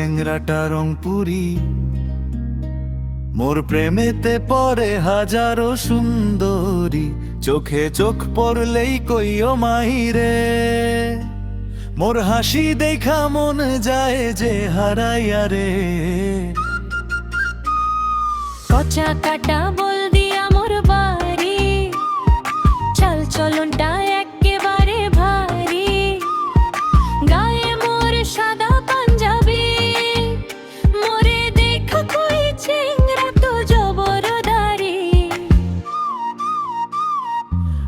চেংরাটা রংপুরি, মোর প্রেমেতে পড়ে হাজারো সুন্দরী, চোখে চোখ পড়লেই কইও মাহিরে। মোর হাসি দেখা মন যায় যে হারাইয়া রে। কচা কাটা বল দিয়া মোর বাড়ি, চাল চলনটা একেবারে ভারী, গায়ে মোর সাদা পাঞ্জাবি, মোরে দেখা কই চেংরা তো জবরদারি।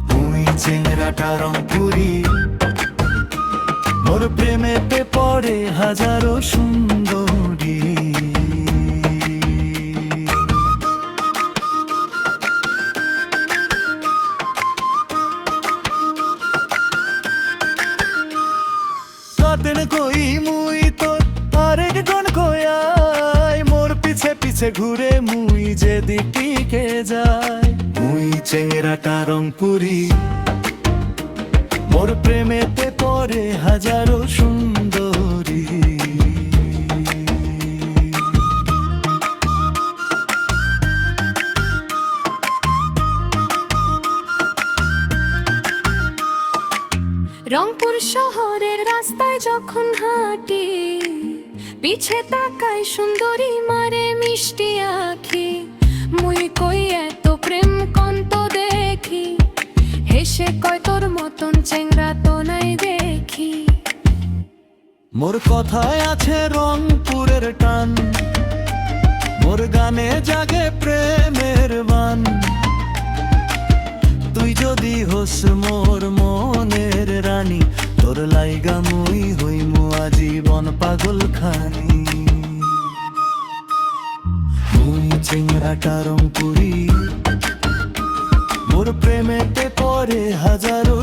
তুই চেংরাটা রংপুরি, মোর প্রেমেতে পড়ে হাজারো সুন্দরী। কাতেন কই মুই তোর আরেক জন কয়াই, মোর পিছে পিছে ঘুরে মুই যেদিকে যাই। মুই চেংরাটা রংপুরি, মোর প্রেমেতে পড়ে হাজারো সুন্দরী। রংপুর শহরের রাস্তায় যখন হাঁটি, পিছে তাকাই সুন্দরী মারে মিষ্টি আখি। মুই কই এত প্রেম কন্ত দেখি, হেসে কয় তোর মতন চেংরা তো নাই দেখি। মোর কথায় আছে রংপুরের টান, মোর গানে জাগে প্রেমের বান। তুই যদি হোস মোর মনের রানী, তোর লাইগা মুই হইমু আজীবন পাগল খানি। মুই চেংরাটা রংপুরি, মোর প্রেমেতে পড়ে হাজারো